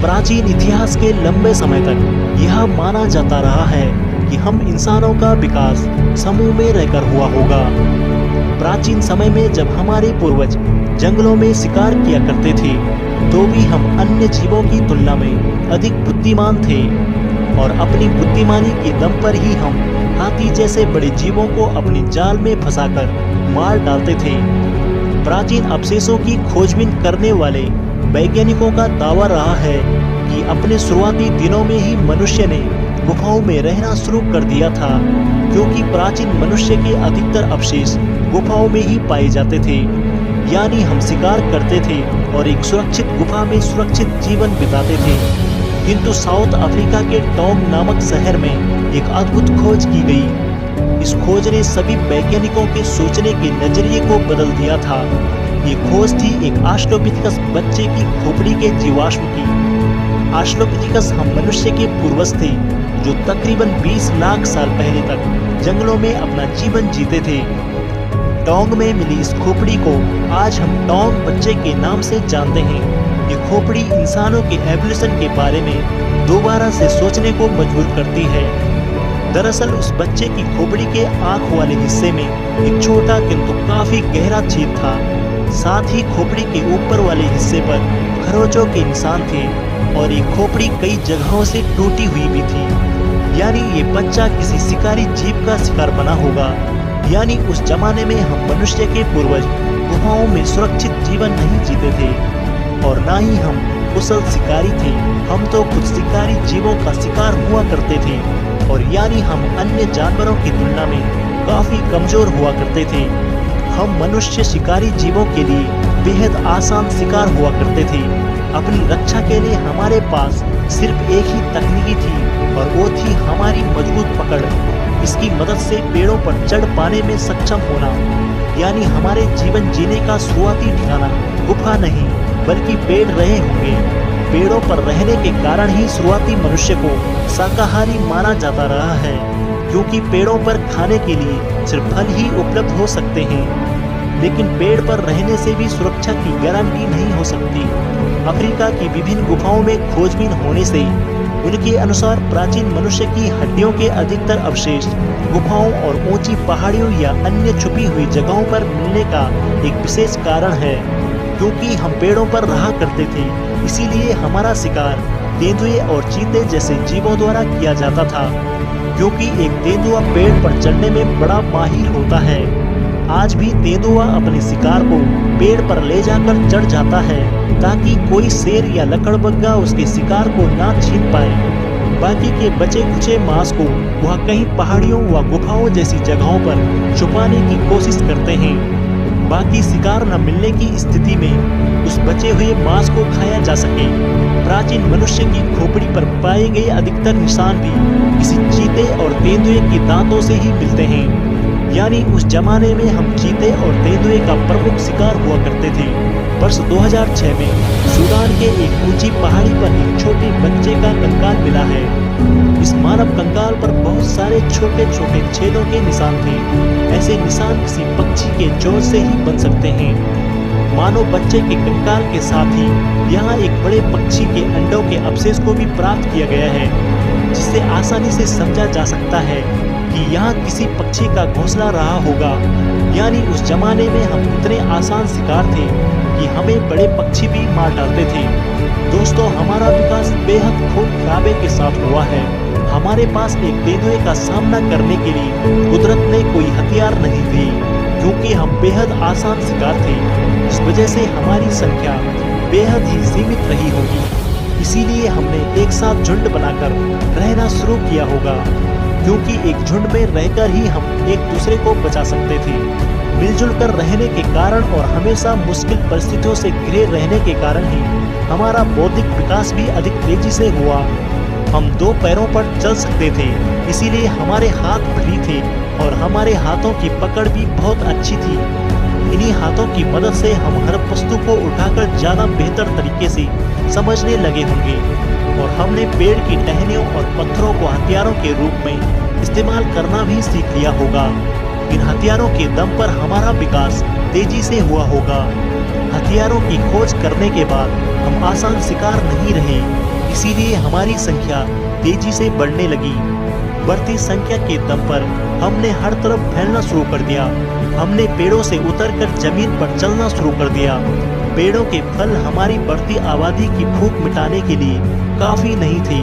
प्राचीन इतिहास के लंबे समय तक यह माना जाता रहा है कि हम इंसानों का विकास समूह में रहकर हुआ होगा। प्राचीन समय में जब हमारे पूर्वज जंगलों में शिकार किया करते थे, तो भी हम अन्य जीवों की तुलना में अधिक बुद्धिमान थे और अपनी बुद्धिमानी के दम पर ही हम हाथी जैसे बड़े जीवों को अपने जाल में फंसाकर मार डालते थे। प्राचीन अवशेषों की खोजबीन करने वाले वैज्ञानिकों का दावा रहा है कि अपने शुरुआती दिनों में ही मनुष्य ने गुफाओं में रहना शुरू कर दिया था, क्योंकि प्राचीन मनुष्य के अधिकतर अवशेष गुफाओं में ही पाए जाते थे। यानी हम शिकार करते थे और एक सुरक्षित गुफा में सुरक्षित जीवन बिताते थे। किंतु साउथ अफ्रीका के टोंग नामक शहर में एक अद्भुत खोज की गई। इस खोज ने सभी वैज्ञानिकों के सोचने के नजरिए को बदल दिया था। ये खोज थी एक ऑस्ट्रोपिथिकस बच्चे की खोपड़ी के जीवाश्म की। ऑस्ट्रोपिथिकस हम मनुष्य के पूर्वज थे जो तकरीबन 20 लाख साल पहले तक जंगलों में अपना जीवन जीते थे। टोंग में मिली इस खोपड़ी को आज हम टोंग बच्चे के नाम से जानते हैं। ये खोपड़ी इंसानों के एवोल्यूशन के बारे में दोबारा से सोचने को मजबूर करती है। दरअसल उस बच्चे की खोपड़ी के आंख वाले हिस्से में एक छोटा किंतु काफी गहरा छेद था। साथ ही खोपड़ी के ऊपर वाले हिस्से पर खरोंचों के निशान थे और ये खोपड़ी कई जगहों से टूटी हुई भी थी। यानी ये बच्चा किसी शिकारी जीव का शिकार बना होगा। यानी उस जमाने में हम मनुष्य के पूर्वज गुफाओं में सुरक्षित जीवन नहीं जीते थे और ना ही हम कुशल शिकारी थे। हम तो खुद शिकारी जीवों का शिकार हुआ करते थे और यानी हम अन्य जानवरों की तुलना में काफी कमजोर हुआ करते थे। हम मनुष्य शिकारी जीवों के लिए बेहद आसान शिकार हुआ करते थे। अपनी रक्षा के लिए हमारे पास सिर्फ एक ही तकनीकी थी और वो थी हमारी मजबूत पकड़। इसकी मदद से पेड़ों पर चढ़ पाने में सक्षम होना। यानी हमारे जीवन जीने का शुरुआती ठिकाना गुफा नहीं बल्कि पेड़ रहे होंगे। पेड़ों पर रहने के कारण ही शुरुआती मनुष्य को शाकाहारी माना जाता रहा है, क्योंकि पेड़ों पर खाने के लिए सिर्फ फल ही उपलब्ध हो सकते हैं। लेकिन पेड़ पर रहने से भी सुरक्षा की गारंटी नहीं हो सकती। अफ्रीका की विभिन्न गुफाओं में खोजबीन होने से उनके अनुसार प्राचीन मनुष्य की हड्डियों के अधिकतर अवशेष गुफाओं और ऊंची पहाड़ियों या अन्य छुपी हुई जगहों पर मिलने का एक विशेष कारण है। क्योंकि हम पेड़ों पर रहा करते थे, इसीलिए हमारा शिकार तेंदुए और चीते जैसे जीवों द्वारा किया जाता था। क्योंकि एक तेंदुआ पेड़ पर चढ़ने में बड़ा माहिर होता है। आज भी तेंदुआ अपने शिकार को पेड़ पर ले जाकर चढ़ जाता है ताकि कोई शेर या लकड़बग्गा उसके शिकार को ना छीन पाए। बाकी के बचे खुचे मांस को वह कहीं पहाड़ियों व गुफाओं जैसी जगहों पर छुपाने की कोशिश करते हैं। बाकी शिकार न मिलने की स्थिति में उस बचे हुए मांस को खाया जा सके। प्राचीन मनुष्य की खोपड़ी पर पाए गए अधिकतर निशान भी किसी चीते और तेंदुए के दांतों से ही मिलते हैं। यानी उस जमाने में हम चीते और तेंदुए का प्रमुख शिकार हुआ करते थे। वर्ष 2006 में सूडान के एक ऊंची पहाड़ी पर एक छोटे बच्चे का कंकाल मिला है। इस मानव कंकाल पर बहुत सारे छोटे छोटे छेदों के निशान थे। ऐसे निशान किसी पक्षी के चोंच से ही बन सकते हैं। मानव बच्चे के कंकाल के साथ ही यहाँ एक बड़े पक्षी के अंडों के अवशेष को भी प्राप्त किया गया है, जिससे आसानी से समझा जा सकता है कि यहाँ किसी पक्षी का घोंसला रहा होगा। यानी उस जमाने में हम इतने आसान शिकार थे कि हमें बड़े पक्षी भी मार डालते थे। दोस्तों, हमारा विकास बेहद खून खराबे के साथ हुआ है। हमारे पास एक तेंदुए का सामना करने के लिए कुदरत ने कोई हथियार नहीं दी, क्योंकि हम बेहद आसान शिकार थे। इस वजह से हमारी संख्या बेहद ही सीमित रही होगी। इसीलिए हमने एक साथ झुंड बनाकर रहना शुरू किया होगा, क्योंकि एक झुंड में रहकर ही हम एक दूसरे को बचा सकते थे। मिलजुल कर रहने के कारण और हमेशा मुश्किल परिस्थितियों से घिरे रहने के कारण ही हमारा बौद्धिक विकास भी अधिक तेजी से हुआ। हम 2 पैरों पर चल सकते थे, इसीलिए हमारे हाथ भारी थे और हमारे हाथों की पकड़ भी बहुत अच्छी थी। इन्हीं हाथों की मदद से हम हर वस्तु को उठाकर ज्यादा बेहतर तरीके से समझने लगे होंगे और हमने पेड़ की टहनियों और पत्थरों को हथियारों के रूप में इस्तेमाल करना भी सीख लिया होगा। इन हथियारों के दम पर हमारा विकास तेजी से हुआ होगा। हथियारों की खोज करने के बाद हम आसान शिकार नहीं रहे, इसीलिए हमारी संख्या तेजी से बढ़ने लगी। बढ़ती संख्या के दम पर हमने हर तरफ फैलना शुरू कर दिया। हमने पेड़ों से उतरकर जमीन पर चलना शुरू कर दिया। पेड़ों के फल हमारी बढ़ती आबादी की भूख मिटाने के लिए काफी नहीं थे,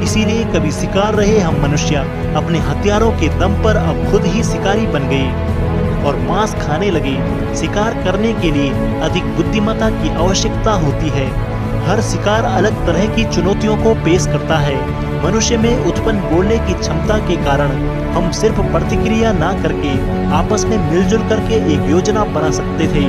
इसीलिए कभी शिकार रहे हम मनुष्य अपने हथियारों के दम पर अब खुद ही शिकारी बन गए और मांस खाने लगे। शिकार करने के लिए अधिक बुद्धिमत्ता की आवश्यकता होती है। हर शिकार अलग तरह की चुनौतियों को पेश करता है। मनुष्य में उत्पन्न बोलने की क्षमता के कारण हम सिर्फ प्रतिक्रिया ना करके आपस में मिलजुल करके एक योजना बना सकते थे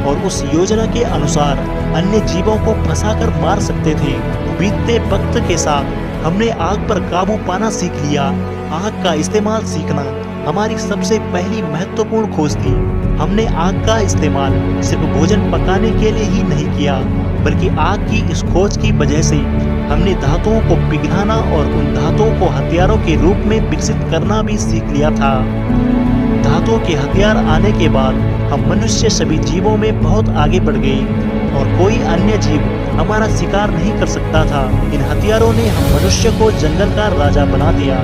और उस योजना के अनुसार अन्य जीवों को फंसाकर मार सकते थे। बीतते वक्त के साथ हमने आग पर काबू पाना सीख लिया। आग का इस्तेमाल सीखना हमारी सबसे पहली महत्वपूर्ण खोज थी। हमने आग का इस्तेमाल सिर्फ भोजन पकाने के लिए ही नहीं किया, बल्कि आग की इस खोज की वजह से हमने धातुओं को पिघलाना और उन धातुओं को हथियारों के रूप में विकसित करना भी सीख लिया था। धातुओं के हथियार आने के बाद हम मनुष्य सभी जीवों में बहुत आगे बढ़ गए और कोई अन्य जीव हमारा शिकार नहीं कर सकता था। इन हथियारों ने हम मनुष्य को जंगल का राजा बना दिया।